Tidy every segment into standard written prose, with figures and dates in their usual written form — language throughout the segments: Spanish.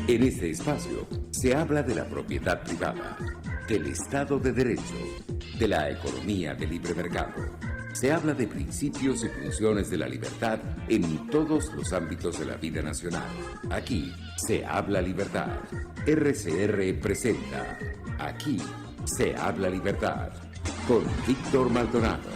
En este espacio se habla de la propiedad privada, del Estado de Derecho, de la economía de libre mercado. Se habla de principios y funciones de la libertad en todos los ámbitos de la vida nacional. Aquí se habla libertad. RCR presenta Aquí se habla libertad con Víctor Maldonado.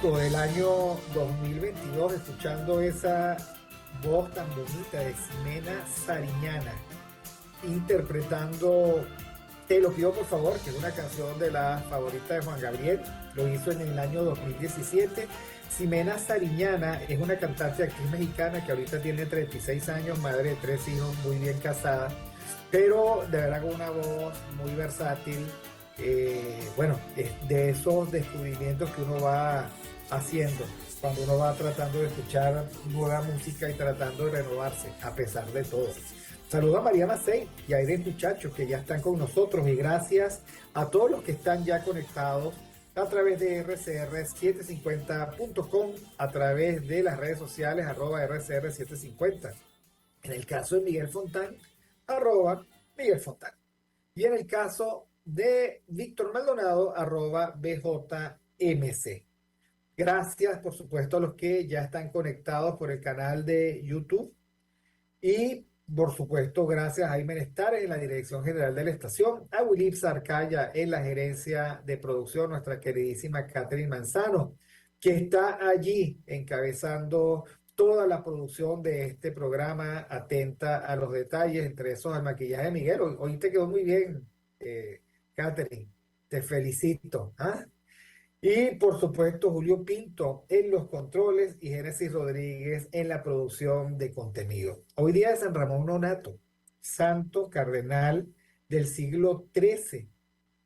Del año 2022, escuchando esa voz tan bonita de Ximena Sariñana interpretando Te lo pido por favor, que es una canción de la favorita de Juan Gabriel. Lo hizo en el año 2017. Ximena Sariñana es una cantante y actriz mexicana que ahorita tiene 36 años, madre de 3 hijos, muy bien casada, pero de verdad con una voz muy versátil. Bueno, es de esos descubrimientos que uno va haciendo cuando uno va tratando de escuchar nueva música y tratando de renovarse a pesar de todo. Saludos a María Macei y a Aiden Muchachos que ya están con nosotros, y gracias a todos los que están ya conectados a través de rcr750.com, a través de las redes sociales @rcr750. En el caso de Miguel Fontán, @Miguel Fontán. Y en el caso de Víctor Maldonado, @BJMC. Gracias, por supuesto, a los que ya están conectados por el canal de YouTube. Y, por supuesto, gracias a Jaime Nestares en la dirección general de la estación, a Wilip Sarcaya en la gerencia de producción, nuestra queridísima Catherine Manzano, que está allí encabezando toda la producción de este programa, atenta a los detalles, entre esos al maquillaje de Miguel. Hoy te quedó muy bien, Catherine, te felicito. Y por supuesto Julio Pinto en los controles y Génesis Rodríguez en la producción de contenido. Hoy día es San Ramón Nonato, santo cardenal del siglo XIII,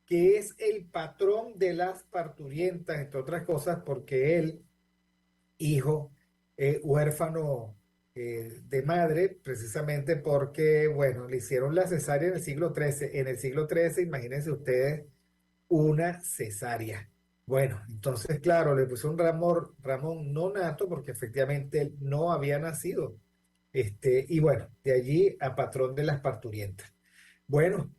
que es el patrón de las parturientas, entre otras cosas porque él, hijo huérfano de madre, precisamente porque, bueno, le hicieron la cesárea en el siglo XIII. En el siglo XIII, imagínense ustedes, una cesárea. Bueno, entonces, claro, le puso un Ramón Nonato porque efectivamente él no había nacido. Y bueno, de allí a patrón de las parturientas. Bueno,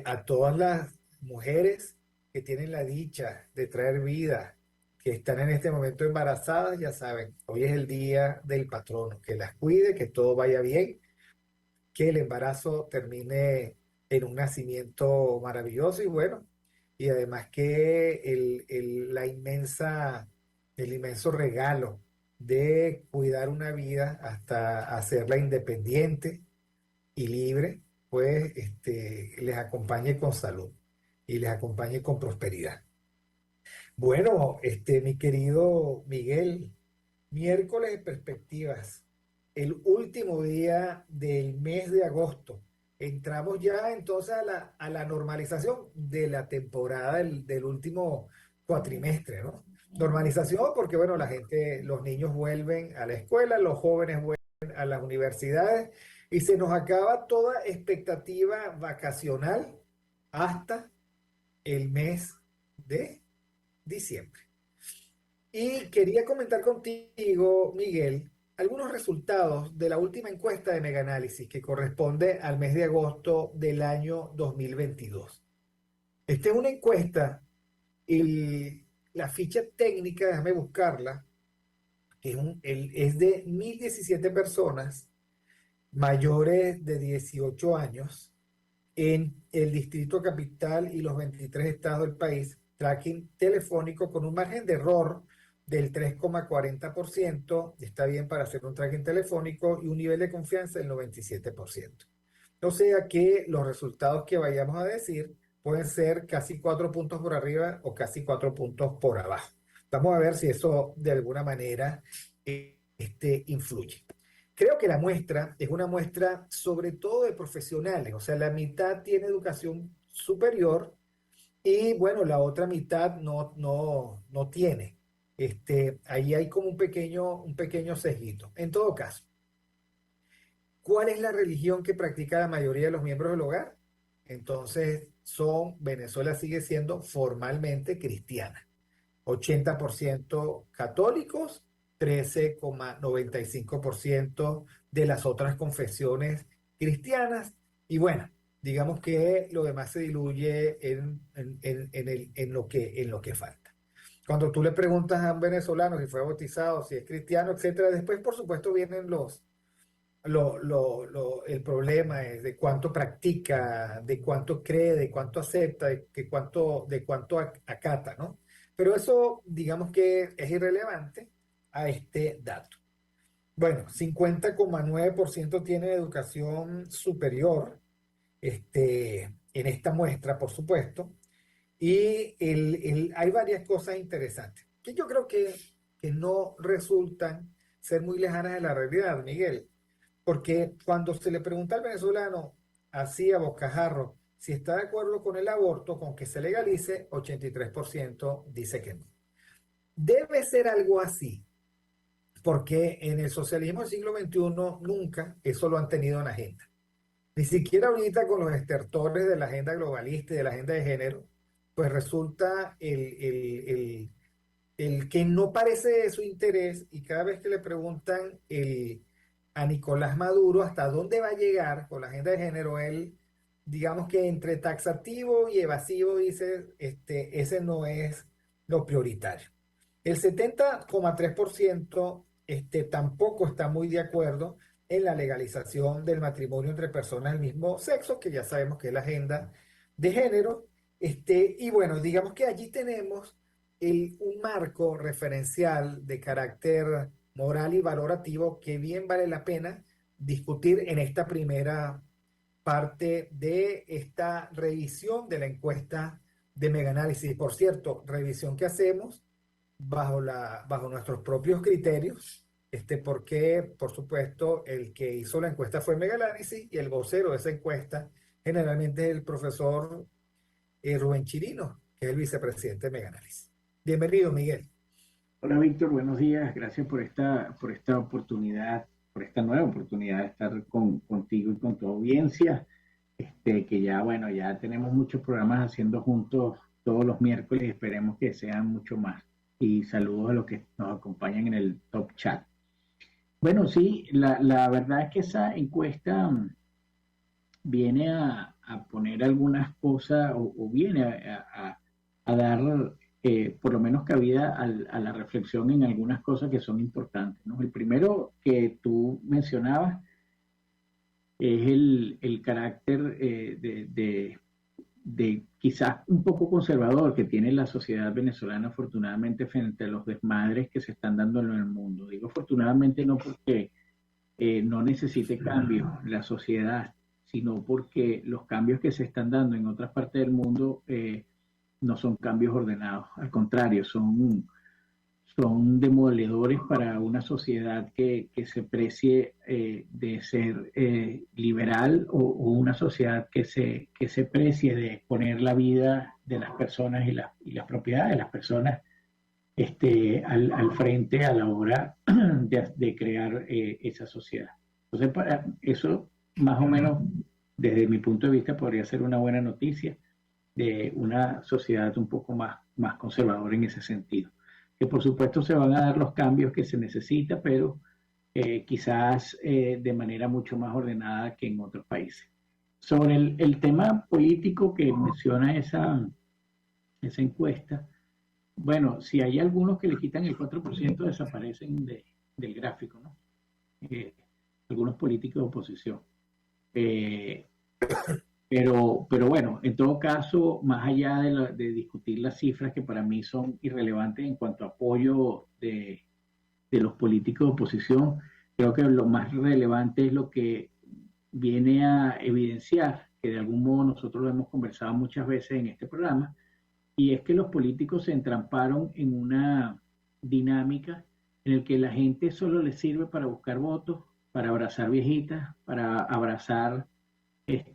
a todas las mujeres que tienen la dicha de traer vida, que están en este momento embarazadas, ya saben, hoy es el día del patrono, que las cuide, que todo vaya bien, que el embarazo termine en un nacimiento maravilloso y bueno, y además que el inmenso regalo de cuidar una vida hasta hacerla independiente y libre, pues les acompañe con salud y les acompañe con prosperidad. Bueno, mi querido Miguel, miércoles de perspectivas, el último día del mes de agosto. Entramos ya entonces a la normalización de la temporada del último cuatrimestre, ¿no? Normalización porque, bueno, la gente, los niños vuelven a la escuela, los jóvenes vuelven a las universidades y se nos acaba toda expectativa vacacional hasta el mes de diciembre. Y quería comentar contigo, Miguel, algunos resultados de la última encuesta de Megaanálisis que corresponde al mes de agosto del año 2022. Esta es una encuesta y la ficha técnica, déjame buscarla, que es de 1017 personas mayores de 18 años en el Distrito Capital y los 23 estados del país, tracking telefónico con un margen de error del 3,40%, está bien para hacer un tracking telefónico, y un nivel de confianza del 97%. O sea que los resultados que vayamos a decir pueden ser casi 4 puntos por arriba o casi 4 puntos por abajo. Vamos a ver si eso de alguna manera influye. Creo que la muestra es una muestra sobre todo de profesionales, o sea, la mitad tiene educación superior y bueno, la otra mitad no tiene. Ahí hay como un pequeño sesguito. En todo caso, ¿cuál es la religión que practica la mayoría de los miembros del hogar? Entonces, Venezuela sigue siendo formalmente cristiana. 80% católicos, 13,95% de las otras confesiones cristianas. Y bueno, digamos que lo demás se diluye en lo que falta. Cuando tú le preguntas a un venezolano si fue bautizado, si es cristiano, etcétera, después por supuesto vienen el problema es de cuánto practica, de cuánto cree, de cuánto acepta, de cuánto acata, ¿no? Pero eso, digamos que es irrelevante a este dato. Bueno, 50,9% tiene educación superior, en esta muestra, por supuesto, y hay varias cosas interesantes que yo creo que no resultan ser muy lejanas de la realidad, Miguel. Porque cuando se le pregunta al venezolano, así a bocajarro, si está de acuerdo con el aborto, con que se legalice, 83% dice que no. Debe ser algo así, porque en el socialismo del siglo XXI nunca eso lo han tenido en agenda. Ni siquiera ahorita con los estertores de la agenda globalista y de la agenda de género, pues resulta el que no parece de su interés, y cada vez que le preguntan a Nicolás Maduro hasta dónde va a llegar con la agenda de género, él, digamos que entre taxativo y evasivo dice, ese no es lo prioritario. El 70,3% tampoco está muy de acuerdo en la legalización del matrimonio entre personas del mismo sexo, que ya sabemos que es la agenda de género. Y bueno, digamos que allí tenemos un marco referencial de carácter moral y valorativo que bien vale la pena discutir en esta primera parte de esta revisión de la encuesta de Megaanálisis. Por cierto, revisión que hacemos bajo nuestros propios criterios, porque, por supuesto, el que hizo la encuesta fue Megaanálisis y el vocero de esa encuesta generalmente es el profesor Rubén Chirino, que es el vicepresidente de Megaanálisis. Bienvenido, Miguel. Hola Víctor, buenos días. Gracias por esta oportunidad, por esta nueva oportunidad de estar contigo y con tu audiencia. Que ya, bueno, ya tenemos muchos programas haciendo juntos todos los miércoles y esperemos que sean mucho más. Y saludos a los que nos acompañan en el Top Chat. Bueno, sí, la verdad es que esa encuesta viene a poner algunas cosas o viene a dar por lo menos cabida a la reflexión en algunas cosas que son importantes, ¿no? El primero que tú mencionabas es el carácter de quizás un poco conservador que tiene la sociedad venezolana, afortunadamente, frente a los desmadres que se están dando en el mundo. Digo afortunadamente no porque no necesite cambios la sociedad, sino porque los cambios que se están dando en otras partes del mundo no son cambios ordenados, al contrario, son demoledores para una sociedad que se precie de ser liberal o una sociedad que se precie de poner la vida de las personas y las propiedades de las personas al frente a la hora de crear esa sociedad. Entonces, para eso, más o menos, desde mi punto de vista, podría ser una buena noticia de una sociedad un poco más conservadora en ese sentido. Que por supuesto se van a dar los cambios que se necesita, pero quizás de manera mucho más ordenada que en otros países. Sobre el tema político que menciona esa encuesta, bueno, si hay algunos que le quitan el 4%, desaparecen del gráfico, ¿no? Algunos políticos de oposición. Pero bueno, en todo caso, más allá de discutir las cifras que para mí son irrelevantes en cuanto a apoyo de los políticos de oposición, creo que lo más relevante es lo que viene a evidenciar, que de algún modo nosotros lo hemos conversado muchas veces en este programa, y es que los políticos se entramparon en una dinámica en la que la gente solo les sirve para buscar votos, para abrazar viejitas, para abrazar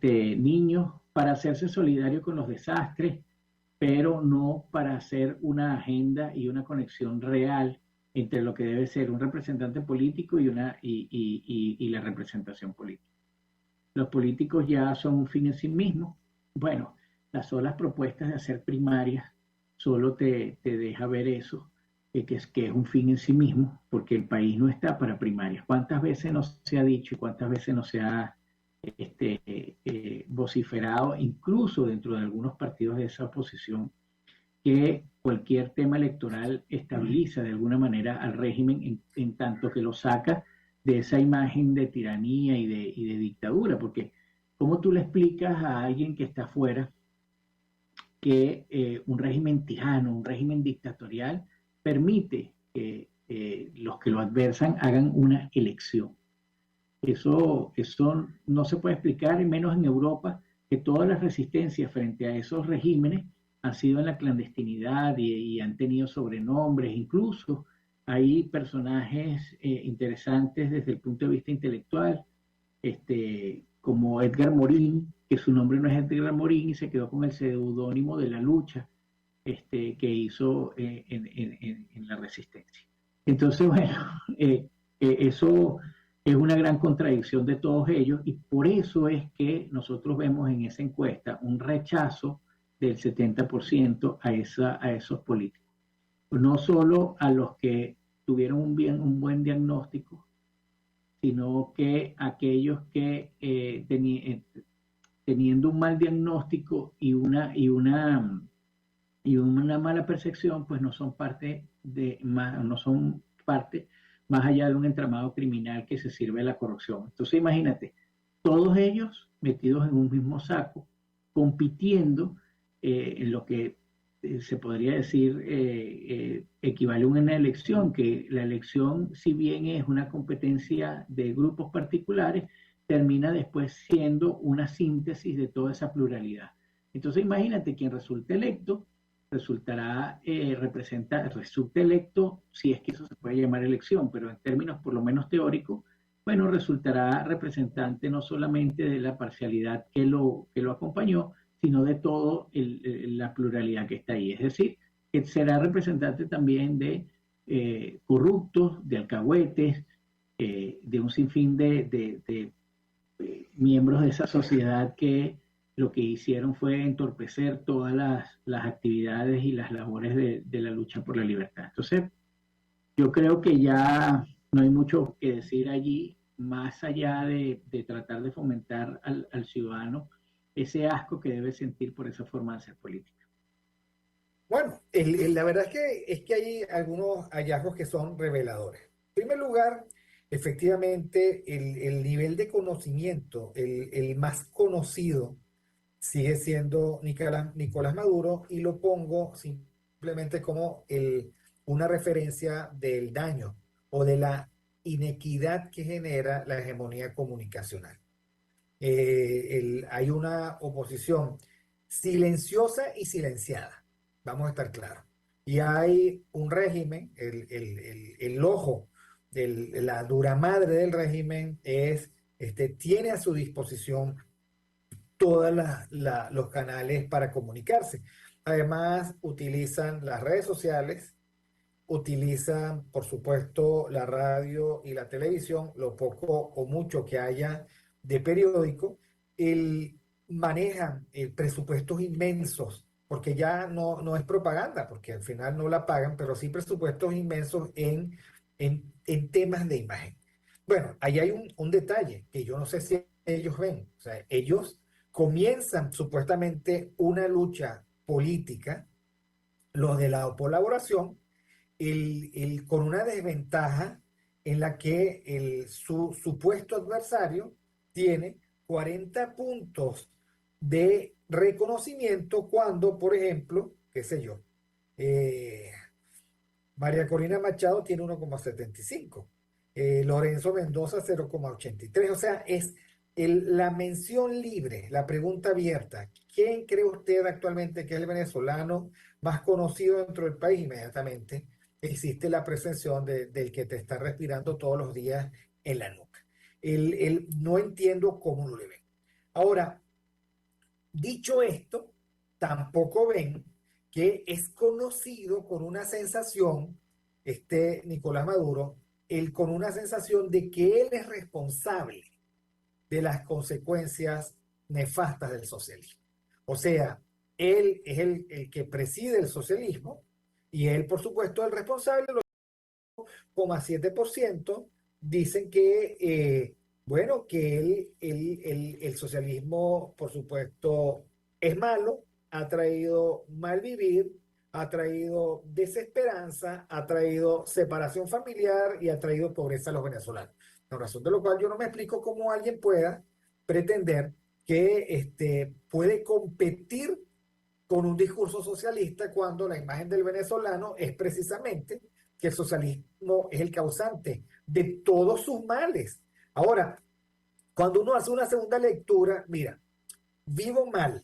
niños, para hacerse solidario con los desastres, pero no para hacer una agenda y una conexión real entre lo que debe ser un representante político y la representación política. Los políticos ya son un fin en sí mismos. Bueno, las solas propuestas de hacer primarias solo te deja ver eso, que es un fin en sí mismo, porque el país no está para primarias. ¿Cuántas veces no se ha dicho y cuántas veces no se ha vociferado, incluso dentro de algunos partidos de esa oposición, que cualquier tema electoral estabiliza de alguna manera al régimen en tanto que lo saca de esa imagen de tiranía y de dictadura? Porque ¿cómo tú le explicas a alguien que está afuera que un régimen tirano, un régimen dictatorial, permite que los que lo adversan hagan una elección? Eso no se puede explicar, y menos en Europa, que todas las resistencias frente a esos regímenes han sido en la clandestinidad y han tenido sobrenombres. Incluso hay personajes interesantes desde el punto de vista intelectual, como Edgar Morin, que su nombre no es Edgar Morin y se quedó con el seudónimo de La Lucha, que hizo en la resistencia. Entonces, bueno, eso es una gran contradicción de todos ellos, y por eso es que nosotros vemos en esa encuesta un rechazo del 70% a esos políticos. No solo a los que tuvieron un buen diagnóstico, sino que aquellos que teniendo un mal diagnóstico y una mala percepción, pues no son parte más allá de un entramado criminal que se sirve de la corrupción. Entonces imagínate, todos ellos metidos en un mismo saco, compitiendo en lo que se podría decir equivale a una elección, que la elección, si bien es una competencia de grupos particulares, termina después siendo una síntesis de toda esa pluralidad. Entonces imagínate, quien resulte electo, resulta electo, si es que eso se puede llamar elección, pero en términos por lo menos teóricos, bueno, resultará representante no solamente de la parcialidad que lo acompañó, sino de toda la pluralidad que está ahí. Es decir, que será representante también de corruptos, de alcahuetes, de un sinfín de miembros de esa sociedad que lo que hicieron fue entorpecer todas las actividades y las labores de la lucha por la libertad. Entonces, yo creo que ya no hay mucho que decir allí, más allá de tratar de fomentar al ciudadano ese asco que debe sentir por esa forma de hacer política. Bueno, la verdad es que hay algunos hallazgos que son reveladores. En primer lugar, efectivamente, el nivel de conocimiento, el más conocido, sigue siendo Nicolás Maduro, y lo pongo simplemente como una referencia del daño o de la inequidad que genera la hegemonía comunicacional. Hay una oposición silenciosa y silenciada, vamos a estar claros. Y hay un régimen, el ojo, la dura madre del régimen tiene a su disposición todos los canales para comunicarse. Además, utilizan las redes sociales utilizan, por supuesto, la radio y la televisión, lo poco o mucho que haya de periódico, manejan presupuestos inmensos, porque ya no es propaganda, porque al final no la pagan, pero sí presupuestos inmensos en temas de imagen. Bueno, ahí hay un detalle que yo no sé si ellos ven. O sea, ellos comienzan supuestamente una lucha política, los de la colaboración, con una desventaja en la que su supuesto adversario tiene 40 puntos de reconocimiento cuando, por ejemplo, qué sé yo, eh, María Corina Machado tiene 1,75, Lorenzo Mendoza 0,83. O sea, es la mención libre, la pregunta abierta. ¿Quién cree usted actualmente que es el venezolano más conocido dentro del país? Inmediatamente existe la presunción del que te está respirando todos los días en la nuca. No entiendo cómo lo le ven. Ahora, dicho esto, tampoco ven que es conocido con una sensación, Nicolás Maduro, con una sensación de que él es responsable de las consecuencias nefastas del socialismo. O sea, él es el que preside el socialismo y él, por supuesto, es el responsable. 7% dicen que, bueno, que el socialismo, por supuesto, es malo, ha traído mal vivir, ha traído desesperanza, ha traído separación familiar y ha traído pobreza a los venezolanos. Por razón de lo cual yo no me explico cómo alguien pueda pretender que puede competir con un discurso socialista cuando la imagen del venezolano es precisamente que el socialismo es el causante de todos sus males. Ahora, cuando uno hace una segunda lectura, mira, vivo mal,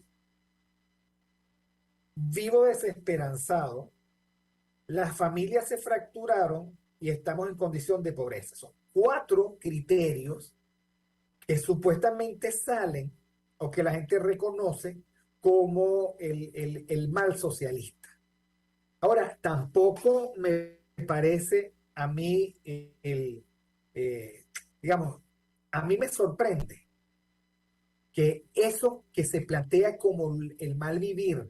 vivo desesperanzado, las familias se fracturaron y estamos en condición de pobreza. Son cuatro criterios que supuestamente salen o que la gente reconoce como el mal socialista. Ahora, tampoco me parece a mí, digamos, a mí me sorprende que eso que se plantea como el mal vivir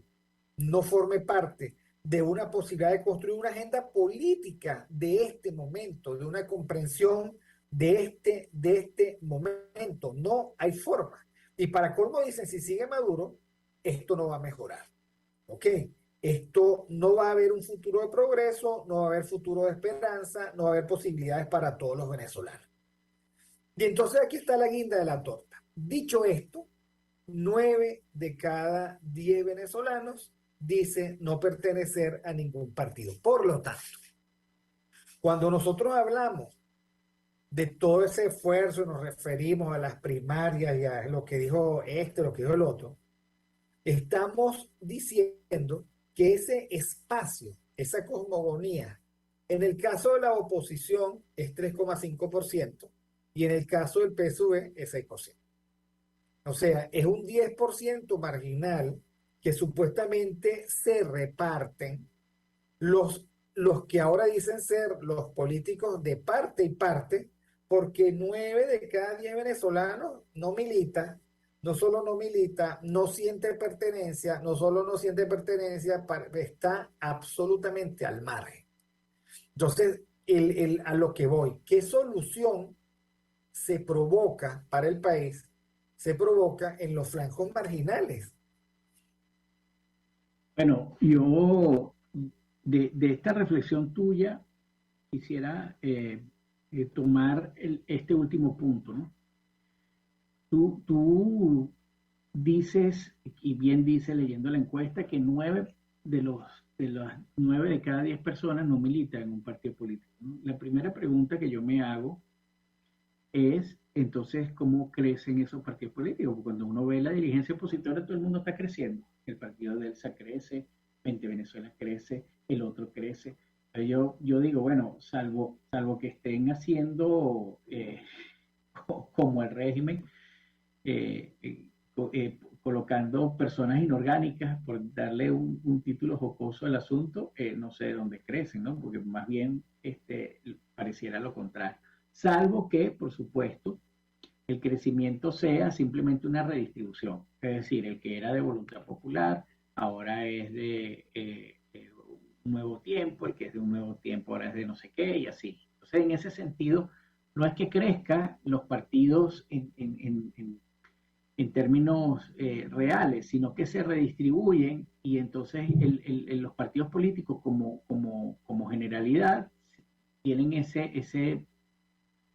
no forme parte de una posibilidad de construir una agenda política de este momento, de una comprensión de este momento. No hay forma. Y para colmo dicen, si sigue Maduro, esto no va a mejorar. ¿Ok? Esto no va a haber un futuro de progreso, no va a haber futuro de esperanza, no va a haber posibilidades para todos los venezolanos. Y entonces aquí está la guinda de la torta. Dicho esto, 9 de cada 10 venezolanos dicen no pertenecer a ningún partido. Por lo tanto, cuando nosotros hablamos de todo ese esfuerzo, nos referimos a las primarias y a lo que dijo lo que dijo el otro, estamos diciendo que ese espacio, esa cosmogonía, en el caso de la oposición es 3,5% y en el caso del PSUV es 6%. O sea, es un 10% marginal que supuestamente se reparten los que ahora dicen ser los políticos de parte y parte, porque 9 de cada 10 venezolanos no milita, no solo no milita, no siente pertenencia, no solo no siente pertenencia, está absolutamente al margen. Entonces, a lo que voy, ¿qué solución se provoca para el país? Se provoca en los flancos marginales. Bueno, yo de esta reflexión tuya quisiera tomar este último punto, ¿no? Tú dices, y bien dice leyendo la encuesta, que 9 de las 9 de cada 10 personas no militan en un partido político, ¿no? La primera pregunta que yo me hago es, entonces, ¿cómo crecen esos partidos políticos? Porque cuando uno ve la dirigencia opositora, todo el mundo está creciendo. El partido de Elsa crece, 20 Venezuela crece, el otro crece. Pero yo digo, bueno, salvo que estén haciendo como el régimen, colocando personas inorgánicas, por darle un título jocoso al asunto, no sé de dónde crecen, ¿no? Porque más bien pareciera lo contrario. Salvo que, por supuesto, el crecimiento sea simplemente una redistribución. Es decir, el que era de voluntad popular, ahora es de un nuevo tiempo, el que es de un nuevo tiempo ahora es de no sé qué, y así. Entonces, en ese sentido, no es que crezcan los partidos en términos reales, sino que se redistribuyen y entonces los partidos políticos como generalidad tienen ese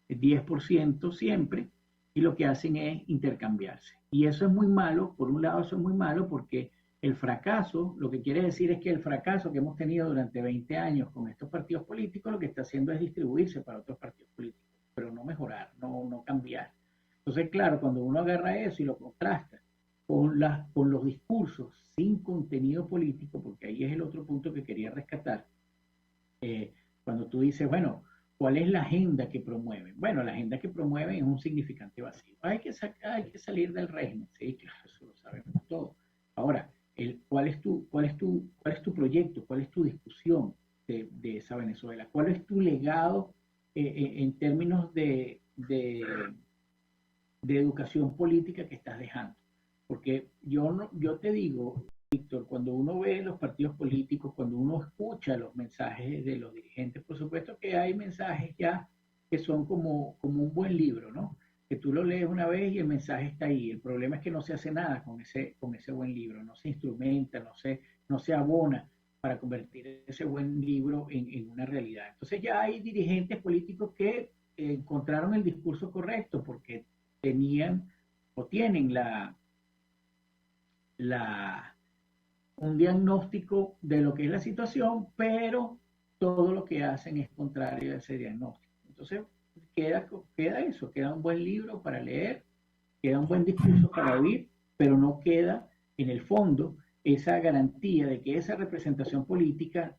10% siempre y lo que hacen es intercambiarse. Y eso es muy malo, por un lado eso es muy malo porque el fracaso, lo que quiere decir es que el fracaso que hemos tenido durante 20 años con estos partidos políticos lo que está haciendo es distribuirse para otros partidos políticos, pero no mejorar, no cambiar. Entonces, claro, cuando uno agarra eso y lo contrasta con los discursos sin contenido político, porque ahí es el otro punto que quería rescatar, cuando tú dices, bueno, ¿cuál es la agenda que promueven? Bueno, la agenda que promueven es un significante vacío. Hay que salir del régimen, sí, claro, eso lo sabemos todo. Ahora, ¿cuál es tu proyecto? ¿Cuál es tu discusión de esa Venezuela? ¿Cuál es tu legado en términos de educación política que estás dejando? Porque yo te digo, Víctor, cuando uno ve los partidos políticos, cuando uno escucha los mensajes de los dirigentes, por supuesto que hay mensajes ya que son como un buen libro, ¿no? Que tú lo lees una vez y el mensaje está ahí. El problema es que no se hace nada con ese buen libro, no se instrumenta, no se abona para convertir ese buen libro en una realidad. Entonces ya hay dirigentes políticos que encontraron el discurso correcto porque tenían o tienen un diagnóstico de lo que es la situación, pero todo lo que hacen es contrario a ese diagnóstico. Entonces, queda eso, queda un buen libro para leer, queda un buen discurso para oír, pero no queda en el fondo esa garantía de que esa representación política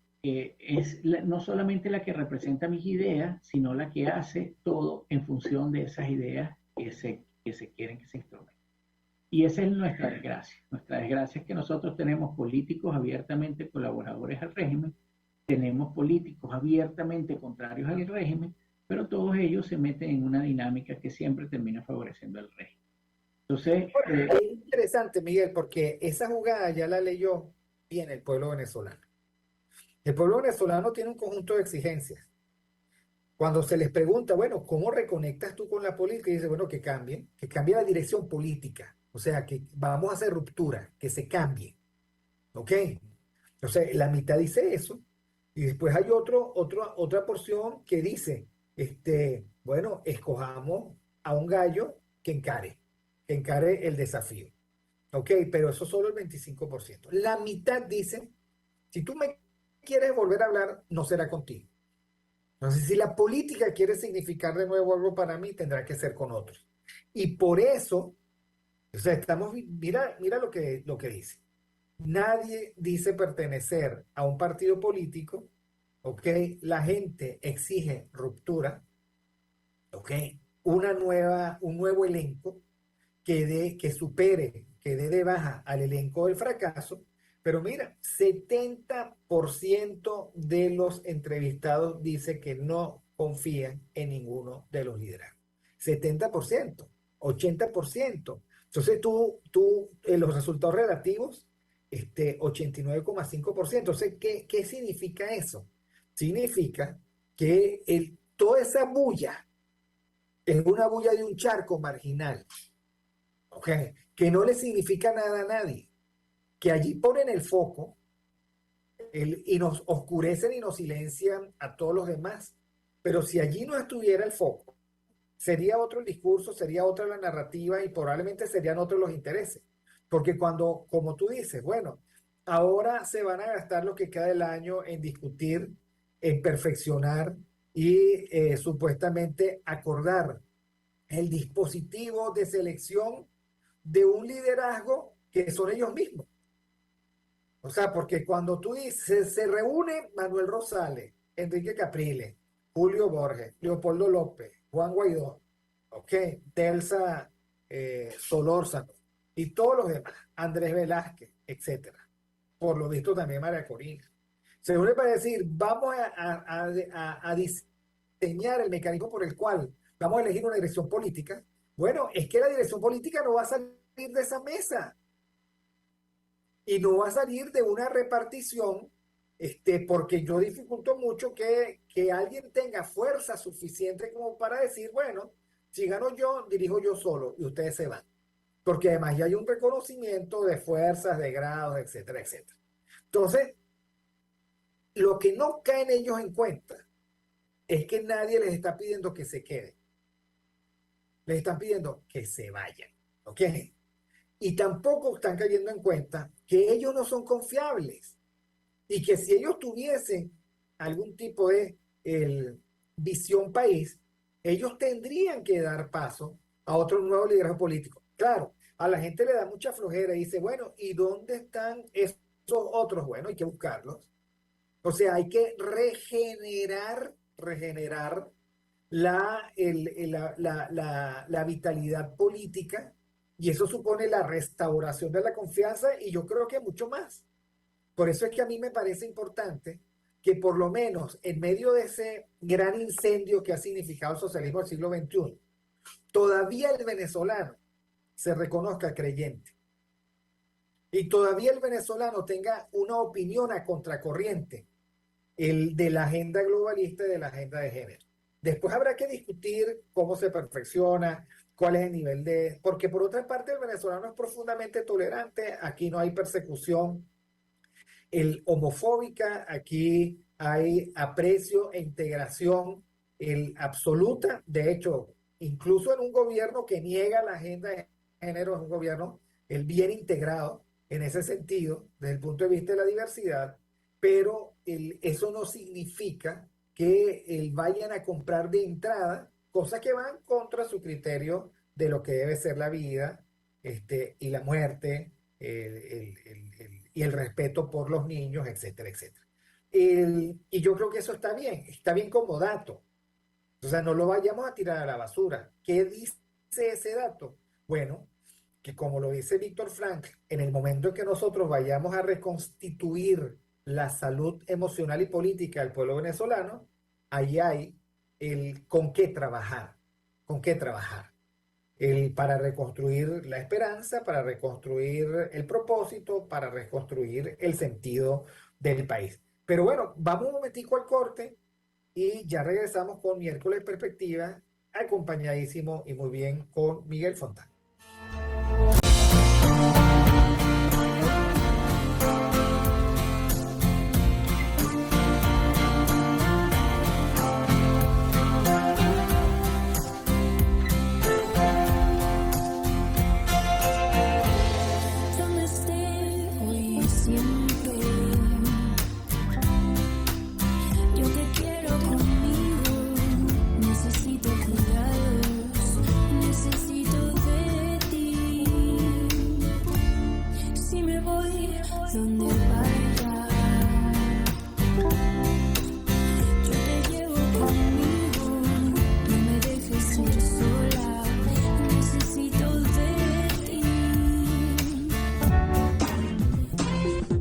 no solamente la que representa mis ideas, sino la que hace todo en función de esas ideas que se quieren que se instrumenten. Y esa es nuestra desgracia. Nuestra desgracia es que nosotros tenemos políticos abiertamente colaboradores al régimen, tenemos políticos abiertamente contrarios al régimen, pero todos ellos se meten en una dinámica que siempre termina favoreciendo al régimen. Entonces, es interesante, Miguel, porque esa jugada ya la leyó bien el pueblo venezolano. El pueblo venezolano tiene un conjunto de exigencias. Cuando se les pregunta, bueno, ¿cómo reconectas tú con la política? Y dice, bueno, que cambie la dirección política. O sea, que vamos a hacer ruptura, que se cambie. ¿Ok? Entonces, la mitad dice eso. Y después hay otra porción que dice, bueno, escojamos a un gallo que encare el desafío. ¿Ok? Pero eso solo el 25%. La mitad dice, si tú me quieres volver a hablar, no será contigo. Entonces, si la política quiere significar de nuevo algo para mí, tendrá que ser con otros. Y por eso, o sea, mira lo que dice. Nadie dice pertenecer a un partido político, ¿ok? La gente exige ruptura, ¿ok? Un nuevo elenco que supere, que dé de baja al elenco del fracaso. Pero mira, 70% de los entrevistados dice que no confían en ninguno de los liderazgos. 70%, 80%. Entonces los resultados relativos, 89,5%. Entonces, ¿qué significa eso? Significa que toda esa bulla es una bulla de un charco marginal, ¿ok? Que no le significa nada a nadie, que allí ponen el foco y nos oscurecen y nos silencian a todos los demás. Pero si allí no estuviera el foco, sería otro el discurso, sería otra la narrativa y probablemente serían otros los intereses. Porque como tú dices, bueno, ahora se van a gastar lo que queda del año en discutir, en perfeccionar y supuestamente acordar el dispositivo de selección de un liderazgo que son ellos mismos. O sea, porque cuando tú dices, se reúne Manuel Rosales, Enrique Capriles, Julio Borges, Leopoldo López, Juan Guaidó, ¿ok? Delsa Solórzano, y todos los demás, Andrés Velázquez, etcétera. Por lo visto también María Corina. Se une para decir, vamos a diseñar el mecanismo por el cual vamos a elegir una dirección política. Bueno, es que la dirección política no va a salir de esa mesa. Y no va a salir de una repartición, porque yo dificulto mucho que alguien tenga fuerza suficiente como para decir, bueno, si gano yo, dirijo yo solo y ustedes se van. Porque además ya hay un reconocimiento de fuerzas, de grados, etcétera, etcétera. Entonces, lo que no caen ellos en cuenta es que nadie les está pidiendo que se queden. Les están pidiendo que se vayan. ¿Ok? Y tampoco están cayendo en cuenta que ellos no son confiables y que si ellos tuviesen algún tipo de visión país, ellos tendrían que dar paso a otro nuevo liderazgo político. Claro, a la gente le da mucha flojera y dice, bueno, ¿y dónde están esos otros? Bueno, hay que buscarlos. O sea, hay que regenerar la vitalidad política. Y eso supone la restauración de la confianza y yo creo que mucho más. Por eso es que a mí me parece importante que por lo menos en medio de ese gran incendio que ha significado el socialismo del siglo XXI, todavía el venezolano se reconozca creyente. Y todavía el venezolano tenga una opinión a contracorriente de la agenda globalista y de la agenda de género. Después habrá que discutir cómo se perfecciona, cuál es el nivel de... Porque por otra parte el venezolano es profundamente tolerante, aquí no hay persecución homofóbica, aquí hay aprecio e integración absoluta. De hecho, incluso en un gobierno que niega la agenda de género, es un gobierno bien integrado en ese sentido, desde el punto de vista de la diversidad, pero eso no significa que vayan a comprar de entrada cosas que van contra su criterio de lo que debe ser la vida y la muerte y el respeto por los niños, etcétera, etcétera. Y yo creo que eso está bien como dato. O sea, no lo vayamos a tirar a la basura. ¿Qué dice ese dato? Bueno, que como lo dice Víctor Frank, en el momento en que nosotros vayamos a reconstituir la salud emocional y política del pueblo venezolano, ahí hay con qué trabajar, para reconstruir la esperanza, para reconstruir el propósito, para reconstruir el sentido del país. Pero bueno, vamos un momentico al corte y ya regresamos con Miércoles Perspectiva, acompañadísimo y muy bien con Miguel Fontán.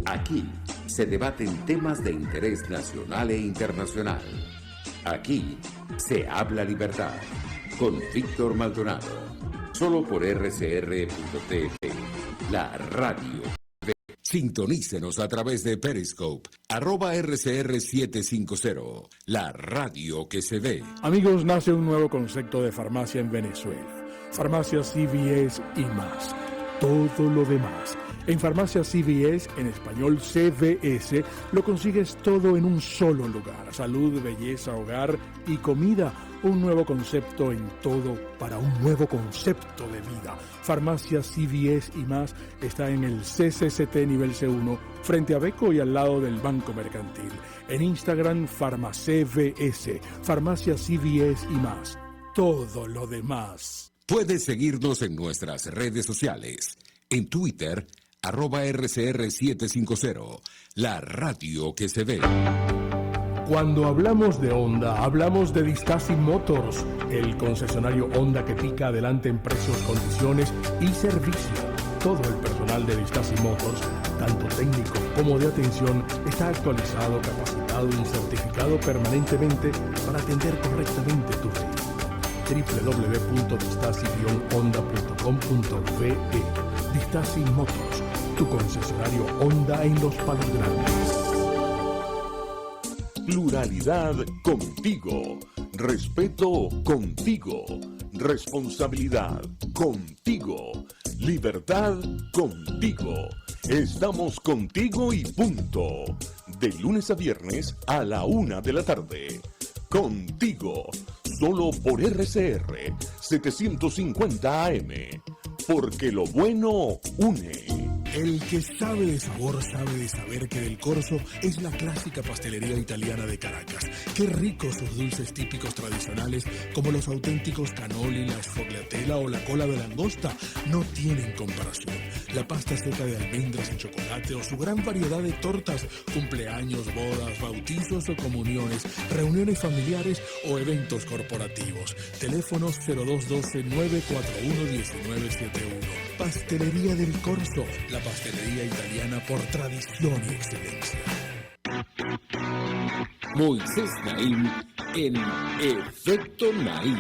Aquí se debaten temas de interés nacional e internacional. Aquí se habla libertad con Víctor Maldonado. Solo por rcr.tv, la radio. Sintonícenos a través de Periscope, @RCR750, la radio que se ve. Amigos, nace un nuevo concepto de farmacia en Venezuela. Farmacia CVS y más. Todo lo demás. En Farmacia CVS, en español CVS, lo consigues todo en un solo lugar. Salud, belleza, hogar y comida. Un nuevo concepto en todo para un nuevo concepto de vida. Farmacia CVS y más está en el CCCT nivel C1, frente a Beco y al lado del Banco Mercantil. En Instagram, FarmaCVS, Farmacia CVS y más. Todo lo demás. Puedes seguirnos en nuestras redes sociales. En Twitter, @RCR750, la radio que se ve. Cuando hablamos de Honda, hablamos de Distassi Motors, el concesionario Honda que pica adelante en precios, condiciones y servicio. Todo el personal de Vistasi Motors, tanto técnico como de atención, está actualizado, capacitado y certificado permanentemente para atender correctamente tus needs. www.vistasi-honda.com.be. Vistasi Motors, tu concesionario Honda en Los Palos Grandes. Pluralidad contigo. Respeto contigo. Responsabilidad contigo. Libertad contigo. Estamos contigo y punto. De lunes a viernes a la 1 de la tarde. Contigo. Solo por RCR 750 AM. Porque lo bueno une. El que sabe de sabor sabe de saber que Del Corso es la clásica pastelería italiana de Caracas. Qué ricos sus dulces típicos tradicionales, como los auténticos cannoli, la sfogliatella o la cola de langosta, no tienen comparación. La pasta seca de almendras y chocolate o su gran variedad de tortas, cumpleaños, bodas, bautizos o comuniones, reuniones familiares o eventos corporativos. Teléfonos 0212-941-1971. Pastelería Del Corso, la pastelería italiana por tradición y excelencia. Moisés Naim en Efecto Naim.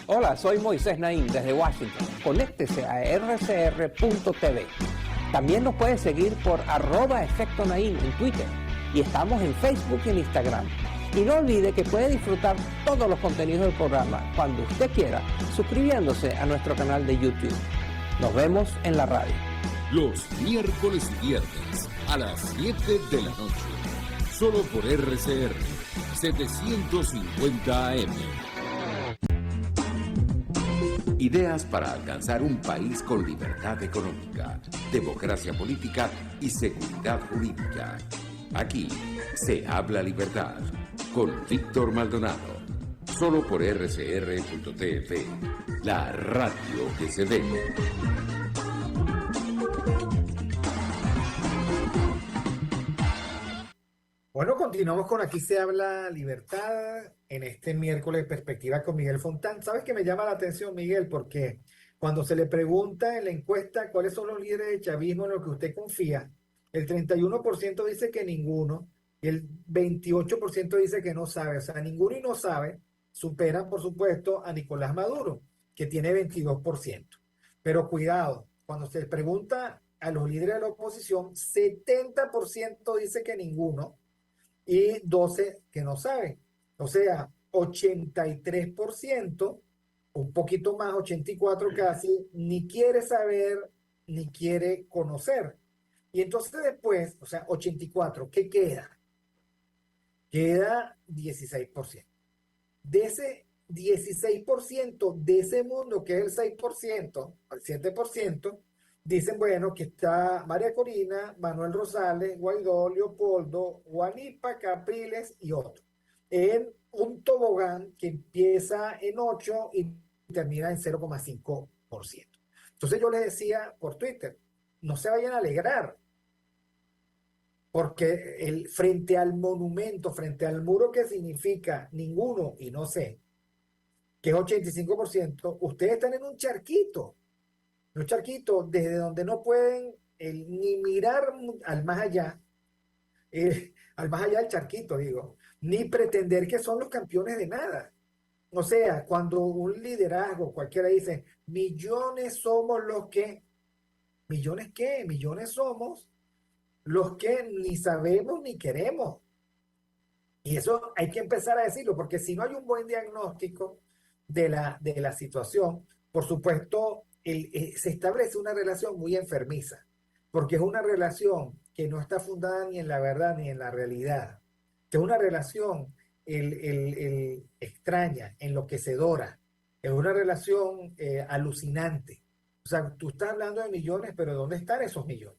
Hola, soy Moisés Naim desde Washington. Conéctese a rcr.tv. También nos puede seguir por @Efecto Naim en Twitter. Y estamos en Facebook y en Instagram. Y no olvide que puede disfrutar todos los contenidos del programa cuando usted quiera, suscribiéndose a nuestro canal de YouTube. Nos vemos en la radio. Los miércoles y viernes a las 7 de la noche. Solo por RCR 750 AM. Ideas para alcanzar un país con libertad económica, democracia política y seguridad jurídica. Aquí se habla libertad con Víctor Maldonado. Solo por rcr.tv, la radio que se ve. Bueno, continuamos con Aquí se habla libertad en este miércoles de perspectiva con Miguel Fontán. ¿Sabes qué me llama la atención, Miguel? Porque cuando se le pregunta en la encuesta cuáles son los líderes de chavismo en los que usted confía, el 31% dice que ninguno y el 28% dice que no sabe. O sea, ninguno y no sabe superan, por supuesto, a Nicolás Maduro, que tiene 22%. Pero cuidado, cuando se le pregunta a los líderes de la oposición, 70% dice que ninguno y 12% que no saben. O sea, 83%, un poquito más, 84% casi, ni quiere saber ni quiere conocer. Y entonces después, o sea, 84%, ¿qué queda? Queda 16%. De ese 16%, de ese mundo que es el 6%, el 7%, dicen, bueno, que está María Corina, Manuel Rosales, Guaidó, Leopoldo, Guanipa, Capriles y otros. En un tobogán que empieza en 8 y termina en 0,5%. Entonces yo les decía por Twitter, no se vayan a alegrar, porque frente al monumento, frente al muro que significa ninguno y no sé, que es 85%, ustedes están en un charquito desde donde no pueden ni mirar al más allá del charquito, digo, ni pretender que son los campeones de nada. O sea, cuando un liderazgo, cualquiera dice, millones somos los que, ¿millones qué? Millones somos los que ni sabemos ni queremos. Y eso hay que empezar a decirlo, porque si no hay un buen diagnóstico de la situación, por supuesto, se establece una relación muy enfermiza, porque es una relación que no está fundada ni en la verdad ni en la realidad, que es una relación extraña, enloquecedora, es una relación alucinante. O sea, tú estás hablando de millones, pero ¿dónde están esos millones?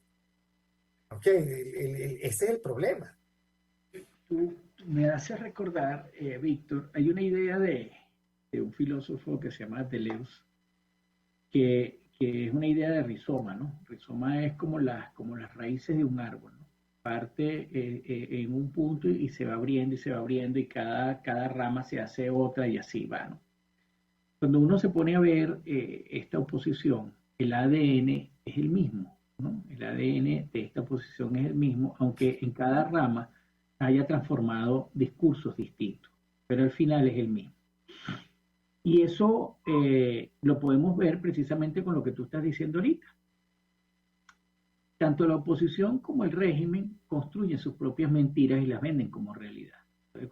Ese es el problema. Tú me hace recordar, Víctor, hay una idea de un filósofo que se llama Deleuze, que es una idea de rizoma, ¿no? Rizoma es como las raíces de un árbol, ¿no? Parte en un punto y se va abriendo y cada rama se hace otra y así va, ¿no? Cuando uno se pone a ver esta oposición, el ADN es el mismo, ¿no? El ADN de esta oposición es el mismo, aunque en cada rama haya transformado discursos distintos, pero al final es el mismo. Y eso lo podemos ver precisamente con lo que tú estás diciendo ahorita. Tanto la oposición como el régimen construyen sus propias mentiras y las venden como realidad. Entonces,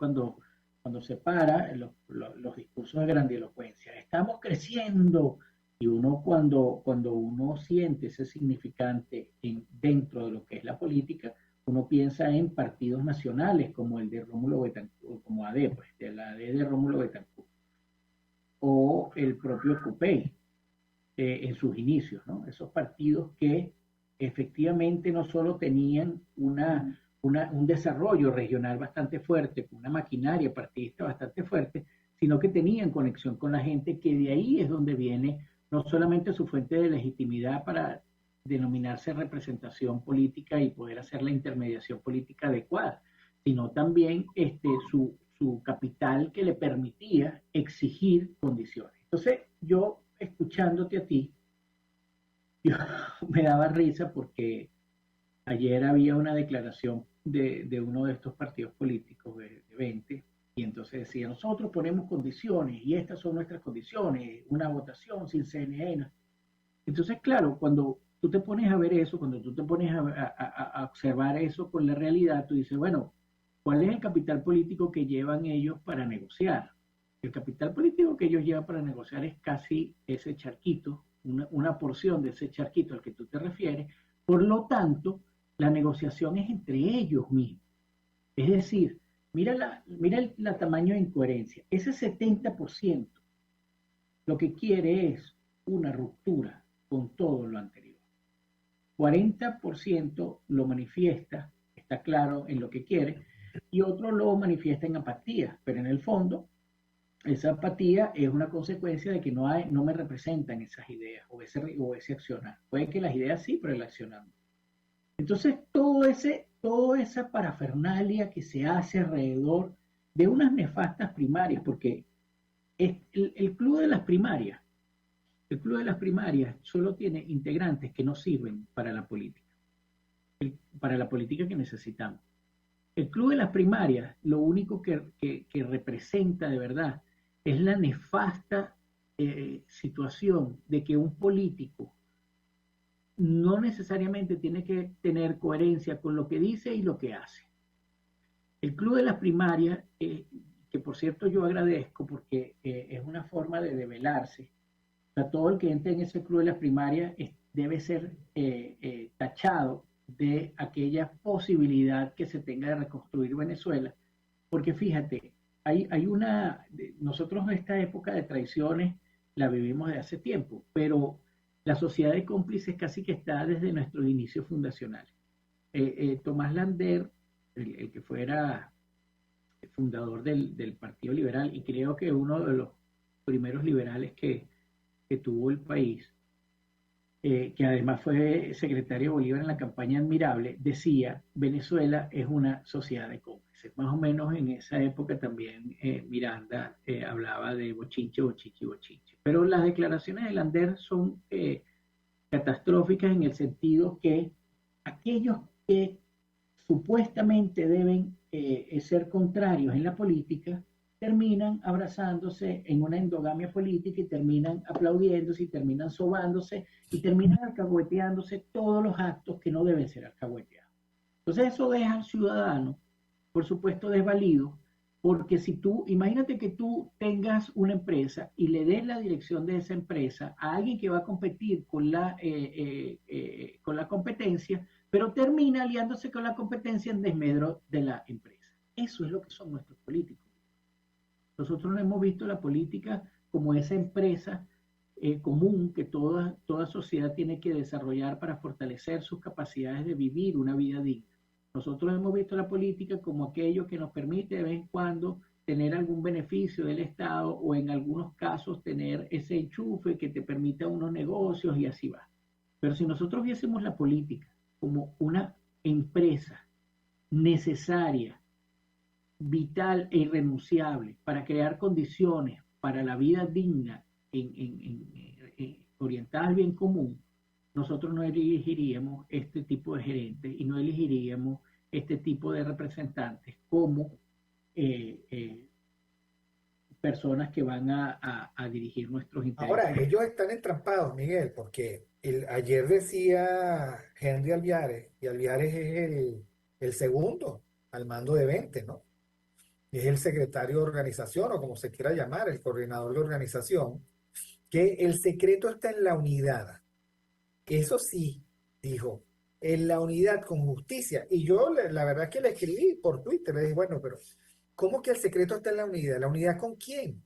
cuando se para los discursos de grandilocuencia, estamos creciendo, y uno cuando uno siente ese significante dentro de lo que es la política, uno piensa en partidos nacionales como el de Rómulo Betancourt, como AD, pues, de la AD de Rómulo Betancourt, o el propio COPEI en sus inicios, ¿no? Esos partidos que efectivamente no solo tenían un desarrollo regional bastante fuerte, con una maquinaria partidista bastante fuerte, sino que tenían conexión con la gente, que de ahí es donde viene no solamente su fuente de legitimidad para denominarse representación política y poder hacer la intermediación política adecuada, sino también su capital que le permitía exigir condiciones. Entonces, yo escuchándote a ti, yo me daba risa porque ayer había una declaración de uno de estos partidos políticos de 20, y entonces decía, nosotros ponemos condiciones y estas son nuestras condiciones, una votación sin CNE. Entonces, claro, cuando tú te pones a ver eso, cuando tú te pones a observar eso con la realidad, tú dices, bueno, ¿cuál es el capital político que llevan ellos para negociar? El capital político que ellos llevan para negociar es casi ese charquito, una porción de ese charquito al que tú te refieres. Por lo tanto, la negociación es entre ellos mismos. Es decir, mira el tamaño de incoherencia. Ese 70% lo que quiere es una ruptura con todo lo anterior. 40% lo manifiesta, está claro en lo que quiere, y otro lo manifiesta en apatía, pero en el fondo esa apatía es una consecuencia de que no me representan esas ideas o ese accionar. Puede que las ideas sí, pero el accionar no. Entonces, toda esa parafernalia que se hace alrededor de unas nefastas primarias, porque el club de las primarias, solo tiene integrantes que no sirven para la política que necesitamos. El club de las primarias, lo único que representa de verdad es la nefasta situación de que un político no necesariamente tiene que tener coherencia con lo que dice y lo que hace. El club de las primarias, que por cierto yo agradezco porque es una forma de develarse. O sea, todo el que entre en ese club de las primarias debe ser tachado de aquella posibilidad que se tenga de reconstruir Venezuela, porque fíjate, nosotros esta época de traiciones la vivimos de hace tiempo, pero la sociedad de cómplices casi que está desde nuestros inicios fundacionales. Tomás Lander, el que fuera el fundador del Partido Liberal, y creo que uno de los primeros liberales que tuvo el país, que además fue secretario de Bolívar en la campaña Admirable, decía, Venezuela es una sociedad de cómplices. Más o menos en esa época también Miranda hablaba de bochinche. Pero las declaraciones de Lander son catastróficas en el sentido que aquellos que supuestamente deben ser contrarios en la política, terminan abrazándose en una endogamia política y terminan aplaudiéndose y terminan sobándose y terminan alcahueteándose todos los actos que no deben ser alcahueteados. Entonces eso deja al ciudadano, por supuesto, desvalido, porque si tú, imagínate que tú tengas una empresa y le des la dirección de esa empresa a alguien que va a competir con la competencia, pero termina aliándose con la competencia en desmedro de la empresa. Eso es lo que son nuestros políticos. Nosotros no hemos visto la política como esa empresa común que toda sociedad tiene que desarrollar para fortalecer sus capacidades de vivir una vida digna. Nosotros hemos visto la política como aquello que nos permite de vez en cuando tener algún beneficio del Estado o en algunos casos tener ese enchufe que te permita unos negocios y así va. Pero si nosotros viésemos la política como una empresa necesaria, vital e irrenunciable para crear condiciones para la vida digna orientada al bien común, nosotros no elegiríamos este tipo de gerentes y no elegiríamos este tipo de representantes como eh, eh, personas que van a dirigir nuestros Ahora, intereses. ellos están entrampados, Miguel, porque ayer decía Henry Alviares, y Alviares es el segundo al mando de 20, ¿no? Es el secretario de organización, o como se quiera llamar, el coordinador de organización, que el secreto está en la unidad. Eso sí, dijo, en la unidad con justicia. Y yo la verdad es que le escribí por Twitter, le dije, bueno, pero ¿cómo que el secreto está en la unidad? ¿La unidad con quién?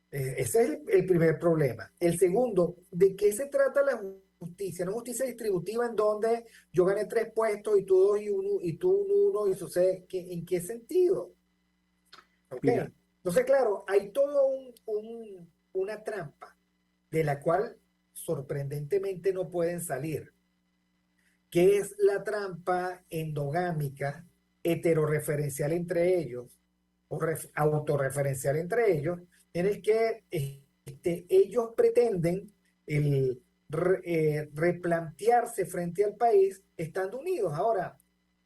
Ese es el primer problema. El segundo, ¿de qué se trata la justicia? No justicia distributiva en donde yo gané 3 puestos y tú 2 y tú uno y sucede. ¿En qué sentido? ¿Ok? Mira, Entonces, claro, hay todo una trampa de la cual sorprendentemente no pueden salir, que es la trampa endogámica, heterorreferencial entre ellos, o autorreferencial entre ellos, en el que ellos pretenden replantearse frente al país estando unidos. Ahora,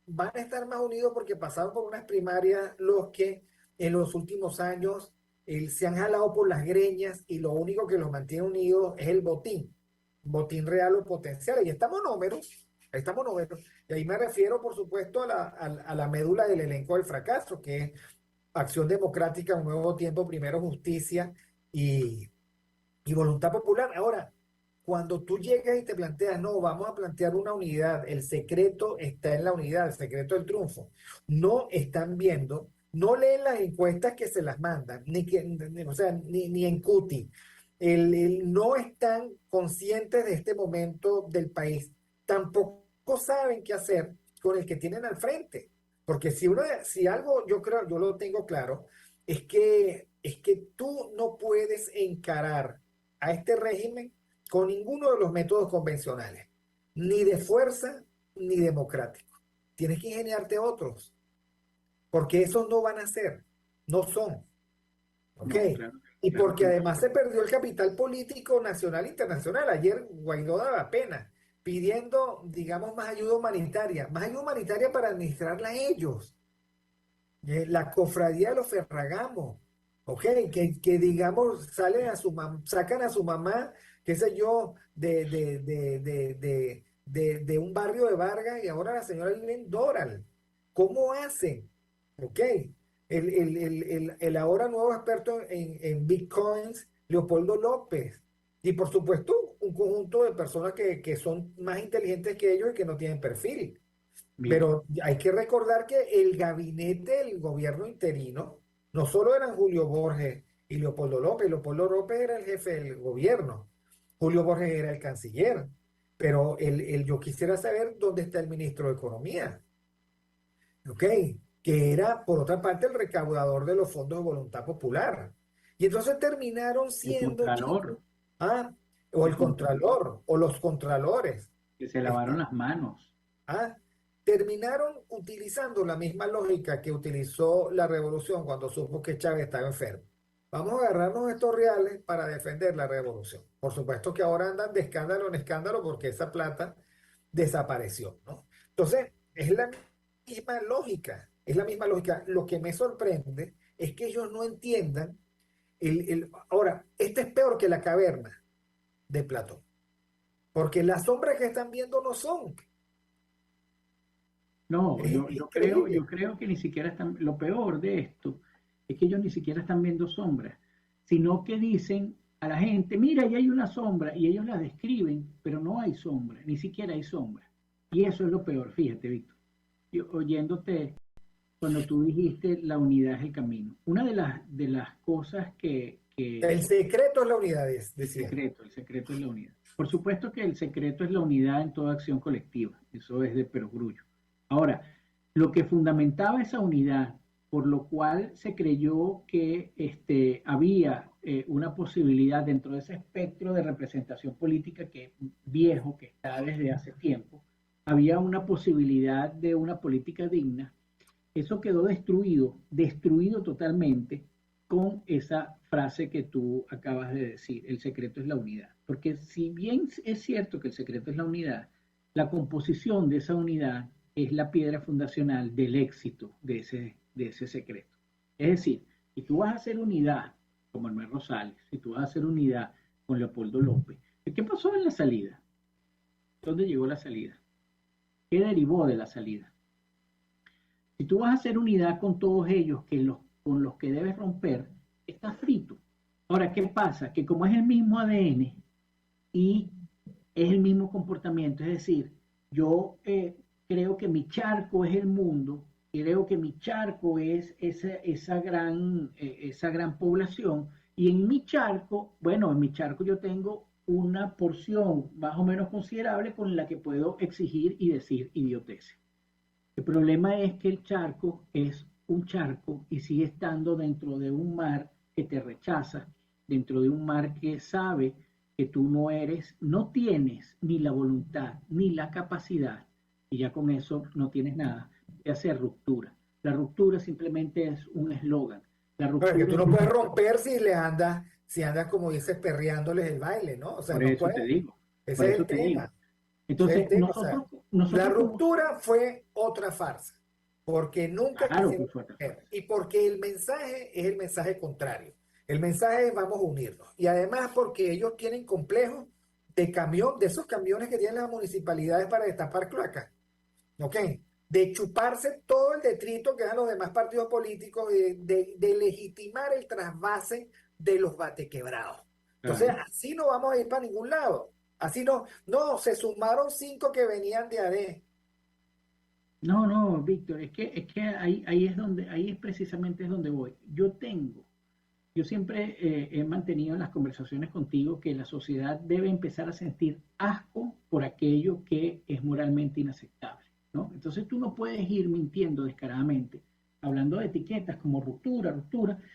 van a estar más unidos porque pasaron por unas primarias los que en los últimos años se han jalado por las greñas y lo único que los mantiene unidos es el botín real o potencial. Y estamos números. Y ahí me refiero, por supuesto, a la médula del elenco del fracaso, que es Acción Democrática, Un Nuevo Tiempo, Primero Justicia y, y Voluntad Popular. Ahora, cuando tú llegas y te planteas, no, vamos a plantear una unidad, el secreto está en la unidad, el secreto del triunfo. No están viendo, no leen las encuestas que se las mandan, o sea, ni en Cuti. No están conscientes de este momento del país. Tampoco saben qué hacer con el que tienen al frente. Porque si algo yo creo, yo lo tengo claro, es que tú no puedes encarar a este régimen con ninguno de los métodos convencionales, ni de fuerza ni democrático. Tienes que ingeniarte otros, porque esos no van a ser, no son, ¿ok? no, claro, Y claro porque que no. además se perdió el capital político nacional e internacional. Ayer Guaidó daba pena, pidiendo, digamos, más ayuda humanitaria para administrarla a ellos. La cofradía de los Ferragamos, ¿ok? Que digamos, sacan a su mamá, qué sé yo, de un barrio de Vargas y ahora la señora vive en Doral. ¿Cómo hacen? ¿Ok? El ahora nuevo experto en bitcoins, Leopoldo López. Y por supuesto, un conjunto de personas que son más inteligentes que ellos y que no tienen perfil. Mira, Pero hay que recordar que el gabinete del gobierno interino no solo eran Julio Borges y Leopoldo López era el jefe del gobierno, Julio Borges era el canciller, pero yo quisiera saber dónde está el ministro de Economía, ¿ok? Que era, por otra parte, el recaudador de los fondos de voluntad popular. Y entonces terminaron el siendo, chicos, contralor, ah, o el el contralor, contralor, o los contralores. que se lavaron Este, las manos. Ah, terminaron utilizando la misma lógica que utilizó la revolución cuando supo que Chávez estaba enfermo. Vamos a agarrarnos estos reales para defender la revolución. Por supuesto que ahora andan de escándalo en escándalo porque esa plata desapareció, ¿no? Entonces, es la misma lógica. Lo que me sorprende es que ellos no entiendan ahora, este es peor que la caverna de Platón, porque las sombras que están viendo no son. No, Es yo increíble. creo que ni siquiera están, lo peor de esto es que ellos ni siquiera están viendo sombras, sino que dicen a la gente, mira, ahí hay una sombra, y ellos la describen, pero no hay sombra, ni siquiera hay sombra. Y eso es lo peor, fíjate, Víctor. Yo, oyéndote, cuando tú dijiste la unidad es el camino, una de las cosas El secreto es la unidad, decía. el secreto es la unidad. Por supuesto que el secreto es la unidad en toda acción colectiva, eso es de perogrullo. Ahora, lo que fundamentaba esa unidad, por lo cual se creyó que había una posibilidad dentro de ese espectro de representación política que viejo, que está desde hace tiempo, había una posibilidad de una política digna. Eso quedó destruido totalmente con esa frase que tú acabas de decir, el secreto es la unidad. Porque si bien es cierto que el secreto es la unidad, la composición de esa unidad es la piedra fundacional del éxito de ese secreto. Es decir, si tú vas a hacer unidad con Manuel Rosales, si tú vas a hacer unidad con Leopoldo López, ¿qué pasó en la salida? ¿Dónde llegó la salida? ¿Qué derivó de la salida? Si tú vas a hacer unidad con todos ellos con los que debes romper, estás frito. Ahora, ¿qué pasa? Que como es el mismo ADN y es el mismo comportamiento, es decir, yo creo que mi charco es el mundo, creo que mi charco es esa gran población, y en mi charco, bueno, en mi charco yo tengo una porción más o menos considerable con la que puedo exigir y decir idioteces. El problema es que el charco es un charco y sigue estando dentro de un mar que te rechaza, dentro de un mar que sabe que tú no tienes ni la voluntad ni la capacidad, y ya con eso no tienes nada, de hacer ruptura. La ruptura simplemente es un eslogan. La ruptura que tú no es puedes romper si andas como dices, perreándoles el baile, ¿no? O sea, por no eso te puedes. digo, Ese por es eso el te digo. tema. Entonces, O sea, la nosotros como, ruptura fue otra farsa, porque nunca claro que quisieron fue otra romper, cosa. y porque el mensaje es el mensaje contrario. El mensaje es vamos a unirnos. Y además porque ellos tienen complejos de esos camiones que tienen las municipalidades para destapar cloacas, ¿ok? De chuparse todo el detrito que dan los demás partidos políticos, de legitimar el trasvase de los batequebrados. Entonces, Claro. así no vamos a ir para ningún lado. Así no, se sumaron 5 que venían de AD. No, Víctor, es que ahí es precisamente es donde voy. Yo siempre he mantenido en las conversaciones contigo que la sociedad debe empezar a sentir asco por aquello que es moralmente inaceptable, ¿no? Entonces tú no puedes ir mintiendo descaradamente, hablando de etiquetas como ruptura,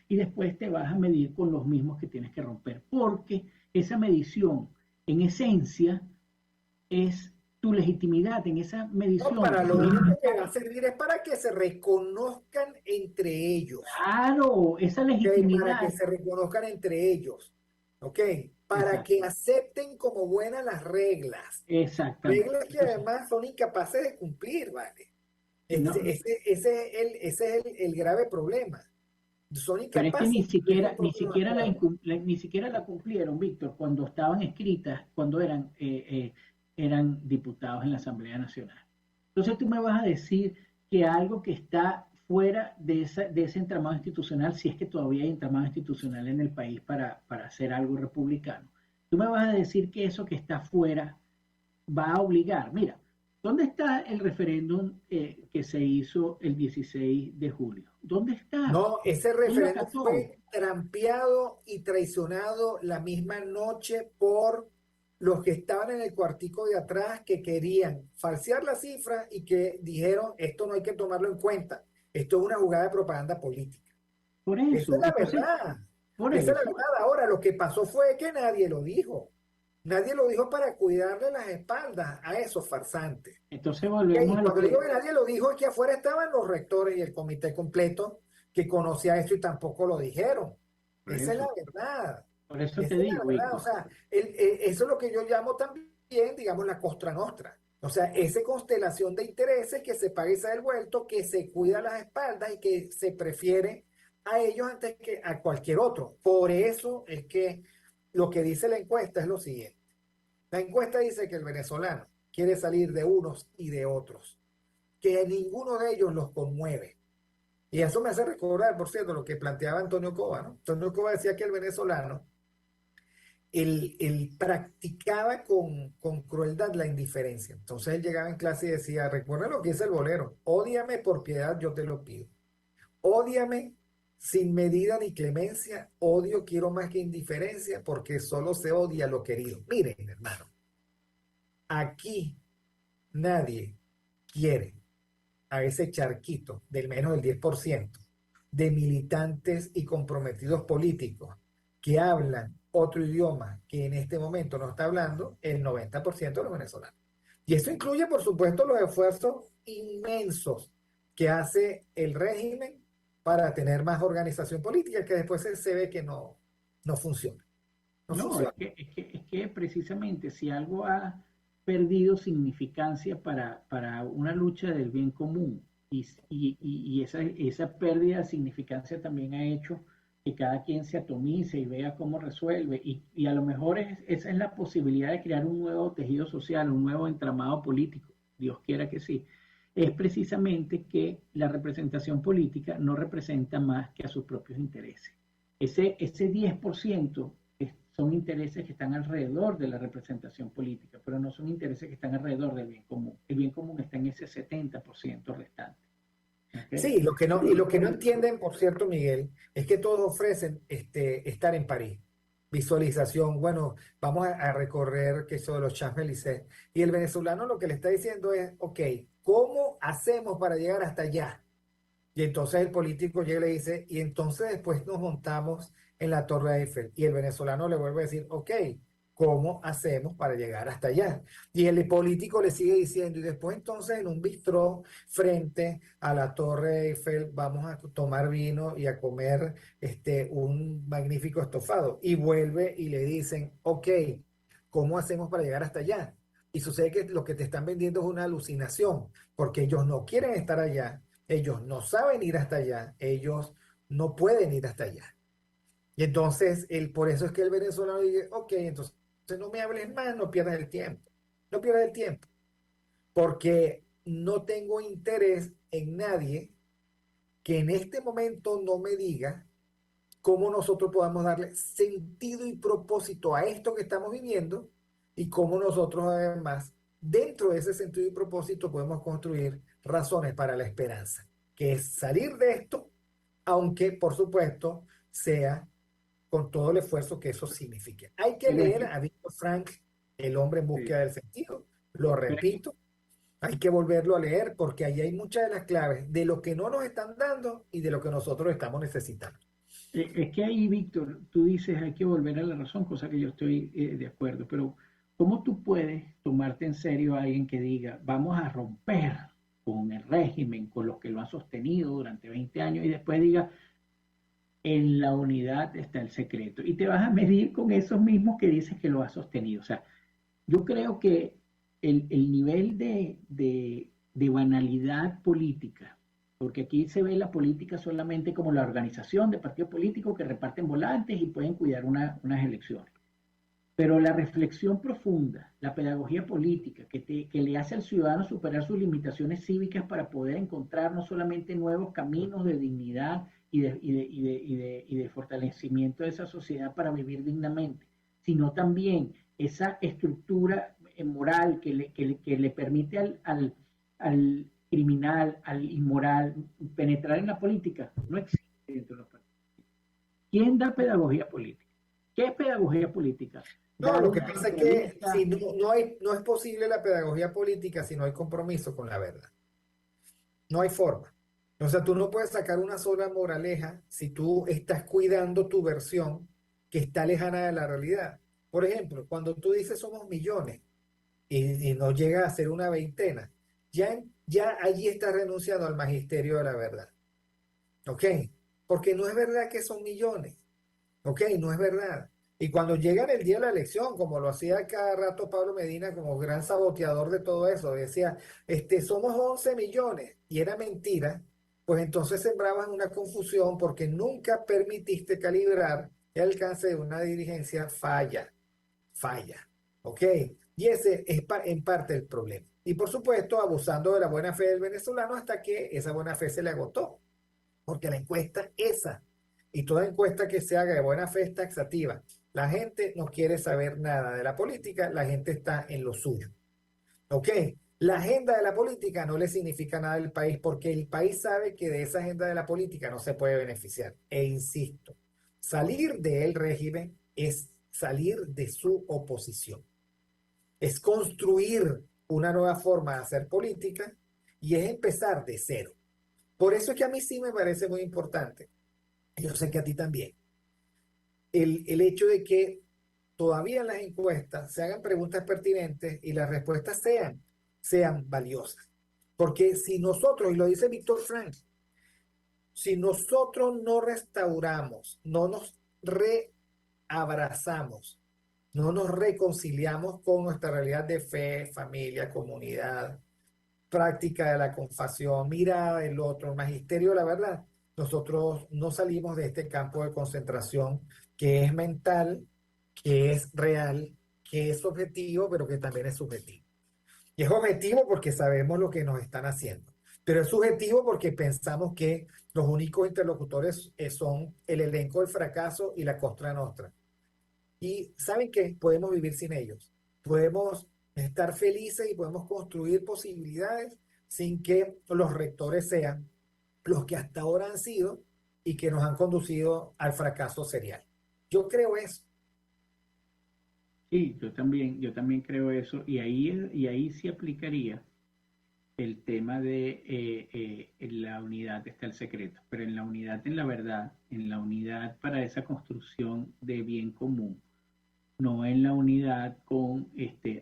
y después te vas a medir con los mismos que tienes que romper, porque esa medición, en esencia, es tu legitimidad, en esa No, medición. para lo único que va a servir es para que se reconozcan entre ellos. Claro, esa ¿Ok? Para legitimidad. que se reconozcan entre ellos. ¿Ok? Para Exacto, que acepten como buenas las reglas. exactamente. Reglas que Entonces, además son incapaces de cumplir, ¿vale? no, Ese es el grave problema. Son pero es que incapaces de cumplir sus propios acuerdos. ni siquiera la cumplieron, Víctor, cuando estaban escritas, cuando eran diputados en la Asamblea Nacional. Entonces tú me vas a decir que algo que está fuera de ese entramado institucional, si es que todavía hay entramado institucional en el país para hacer algo republicano, tú me vas a decir que eso que está fuera va a obligar. Mira, ¿dónde está el referéndum que se hizo el 16 de julio? ¿Dónde está? No, ese ¿Quién lo referéndum acató? fue trampeado y traicionado la misma noche por los que estaban en el cuartico de atrás, que querían falsear la cifra y que dijeron, esto no hay que tomarlo en cuenta, esto es una jugada de propaganda política. Por Esa es eso, la entonces, verdad. por Esa es la eso. verdad. Ahora, lo que pasó fue que nadie lo dijo. Nadie lo dijo para cuidarle las espaldas a esos farsantes. Entonces Y volvemos a lo cuando digo que, que nadie lo dijo, es que afuera estaban los rectores y el comité completo que conocía esto y tampoco lo dijeron. por Esa es la eso, verdad. por eso te Esa es la digo, verdad. O Víctor. sea, eso es lo que yo llamo también, digamos, la Cosa Nostra. O sea, esa constelación de intereses que se paga y se da el vuelto, que se cuida las espaldas y que se prefiere a ellos antes que a cualquier otro. Por eso es que lo que dice la encuesta es lo siguiente. La encuesta dice que el venezolano quiere salir de unos y de otros, que ninguno de ellos los conmueve. Y eso me hace recordar, por cierto, lo que planteaba Antonio Cova, ¿no? Antonio Cova decía que el venezolano, él practicaba con crueldad la indiferencia. Entonces él llegaba en clase y decía, recuerda lo que dice el bolero, ódiame por piedad, yo te lo pido. Ódiame sin medida ni clemencia, odio quiero más que indiferencia, porque solo se odia lo querido. Miren, hermano, aquí nadie quiere a ese charquito del menos del 10% de militantes y comprometidos políticos que hablan otro idioma que en este momento no está hablando el 90% de los venezolanos. Y eso incluye, por supuesto, los esfuerzos inmensos que hace el régimen para tener más organización política, que después se ve que no funciona. No No, funciona. es que precisamente si algo ha perdido significancia para una lucha del bien común y esa pérdida de significancia también ha hecho que cada quien se atomice y vea cómo resuelve y a lo mejor esa es la posibilidad de crear un nuevo tejido social, un nuevo entramado político, Dios quiera que sí, es precisamente que la representación política no representa más que a sus propios intereses. Ese 10% son intereses que están alrededor de la representación política, pero no son intereses que están alrededor del bien común. El bien común está en ese 70% restante. ¿Okay? Sí, y lo que no entienden, por cierto, Miguel, es que todos ofrecen estar en París. Visualización, bueno, vamos a recorrer que eso de los Champs-Élysées. Y el venezolano lo que le está diciendo es, ok, ¿cómo hacemos para llegar hasta allá? Y entonces el político llega y le dice, y entonces después nos montamos en la Torre Eiffel. Y el venezolano le vuelve a decir, ok, ¿cómo hacemos para llegar hasta allá? Y el político le sigue diciendo, y después entonces en un bistró frente a la Torre Eiffel vamos a tomar vino y a comer un magnífico estofado. Y vuelve y le dicen, ok, ¿cómo hacemos para llegar hasta allá? Y sucede que lo que te están vendiendo es una alucinación, porque ellos no quieren estar allá, ellos no saben ir hasta allá, ellos no pueden ir hasta allá. Y entonces, por eso es que el venezolano dice, ok, entonces no me hables más, no pierdas el tiempo. No pierdas el tiempo. Porque no tengo interés en nadie que en este momento no me diga cómo nosotros podamos darle sentido y propósito a esto que estamos viviendo y cómo nosotros además, dentro de ese sentido y propósito, podemos construir razones para la esperanza, que es salir de esto, aunque por supuesto sea con todo el esfuerzo que eso signifique. Hay que leer a Víctor Frank, El hombre en búsqueda del sentido. Lo repito, hay que volverlo a leer porque ahí hay muchas de las claves de lo que no nos están dando y de lo que nosotros estamos necesitando. Es que ahí, Víctor, tú dices hay que volver a la razón, cosa que yo estoy de acuerdo, pero ¿cómo tú puedes tomarte en serio a alguien que diga vamos a romper con el régimen, con los que lo han sostenido durante 20 años y después diga en la unidad está el secreto y te vas a medir con esos mismos que dices que lo ha sostenido? O sea, yo creo que el nivel de banalidad política, porque aquí se ve la política solamente como la organización de partidos políticos que reparten volantes y pueden cuidar unas elecciones. Pero la reflexión profunda, la pedagogía política, que le hace al ciudadano superar sus limitaciones cívicas para poder encontrar no solamente nuevos caminos de dignidad y de fortalecimiento de esa sociedad para vivir dignamente, sino también esa estructura moral que le permite al criminal, al inmoral, penetrar en la política, no existe dentro de los partidos. ¿Quién da pedagogía política? ¿Qué es pedagogía política? No, lo que pasa es que si no es posible la pedagogía política si no hay compromiso con la verdad. No hay forma. O sea, tú no puedes sacar una sola moraleja si tú estás cuidando tu versión que está lejana de la realidad. Por ejemplo, cuando tú dices somos millones y no llega a ser una veintena, ya allí estás renunciando al magisterio de la verdad. ¿Ok? Porque no es verdad que son millones. ¿Ok? No es verdad. Y cuando llega el día de la elección, como lo hacía cada rato Pablo Medina como gran saboteador de todo eso, decía, somos 11 millones, y era mentira, pues entonces sembraban una confusión porque nunca permitiste calibrar el alcance de una dirigencia falla, ¿ok? Y ese es en parte el problema. Y por supuesto, abusando de la buena fe del venezolano hasta que esa buena fe se le agotó, porque la encuesta esa, y toda encuesta que se haga de buena fe es taxativa. La gente no quiere saber nada de la política, la gente está en lo suyo. ¿Ok? La agenda de la política no le significa nada al país porque el país sabe que de esa agenda de la política no se puede beneficiar. E insisto, salir del régimen es salir de su oposición. Es construir una nueva forma de hacer política y es empezar de cero. Por eso es que a mí sí me parece muy importante, yo sé que a ti también, el hecho de que todavía en las encuestas se hagan preguntas pertinentes y las respuestas sean valiosas. Porque si nosotros, y lo dice Víctor Frank, si nosotros no restauramos, no nos reabrazamos, no nos reconciliamos con nuestra realidad de fe, familia, comunidad, práctica de la confesión, mirada del otro, magisterio de la verdad, nosotros no salimos de este campo de concentración que es mental, que es real, que es objetivo, pero que también es subjetivo. Y es objetivo porque sabemos lo que nos están haciendo, pero es subjetivo porque pensamos que los únicos interlocutores son el elenco del fracaso y la Cosa Nostra. Y ¿saben qué? Podemos vivir sin ellos. Podemos estar felices y podemos construir posibilidades sin que los rectores sean los que hasta ahora han sido y que nos han conducido al fracaso serial. Yo creo eso. Sí, yo también creo eso, y ahí sí aplicaría el tema de en la unidad está el secreto, pero en la unidad, en la verdad, en la unidad para esa construcción de bien común, no en la unidad con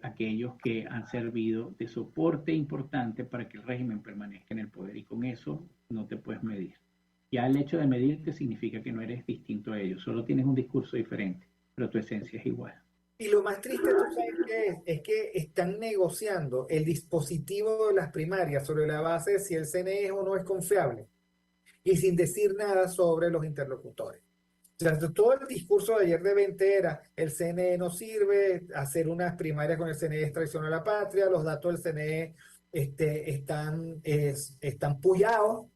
aquellos que han servido de soporte importante para que el régimen permanezca en el poder, y con eso no te puedes medir. Ya el hecho de medirte significa que no eres distinto a ellos, solo tienes un discurso diferente, pero tu esencia es igual. Y lo más triste, ¿tú sabes qué es? Es que están negociando el dispositivo de las primarias sobre la base de si el CNE es o no es confiable y sin decir nada sobre los interlocutores. O sea, todo el discurso de ayer de 20 era el CNE no sirve, hacer unas primarias con el CNE es traición a la patria, los datos del CNE están puyados,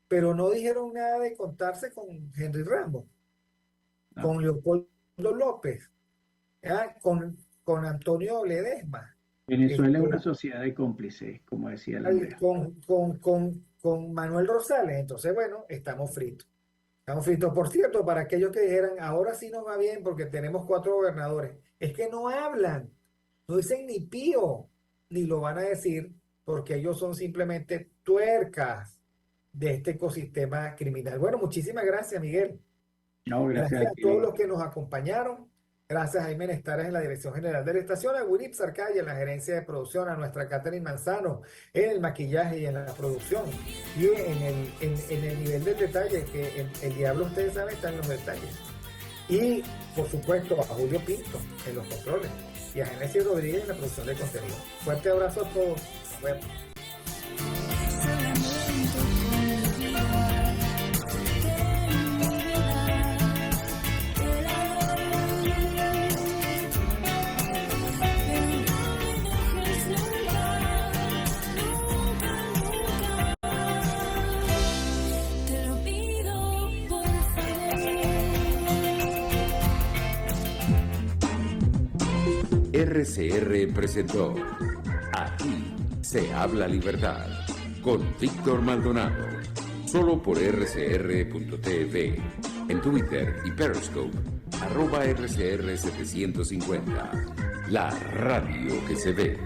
pero no dijeron nada de contarse con Henry Ramos, con Leopoldo López, con Antonio Ledesma. Venezuela es una sociedad de cómplices, como decía la con Manuel Rosales. Entonces, bueno, estamos fritos. Estamos fritos. Por cierto, para aquellos que dijeran, ahora sí nos va bien porque tenemos 4 gobernadores, es que no hablan, no dicen ni pío, ni lo van a decir porque ellos son simplemente tuercas de este ecosistema criminal. Bueno, muchísimas gracias, Miguel. No, gracias a todos los que nos acompañaron. Gracias a Jaime Nestares en la dirección general de la estación, a Wilip Sarcaya en la gerencia de producción, a nuestra Catherine Manzano en el maquillaje y en la producción, y en el nivel del detalle, que el diablo, ustedes saben, está en los detalles. Y, por supuesto, a Julio Pinto en los controles y a Genesis Rodríguez en la producción de contenido. Fuerte abrazo a todos. Nos vemos. RCR presentó Aquí se habla libertad con Víctor Maldonado, solo por rcr.tv, en Twitter y Periscope, @RCR750, la radio que se ve.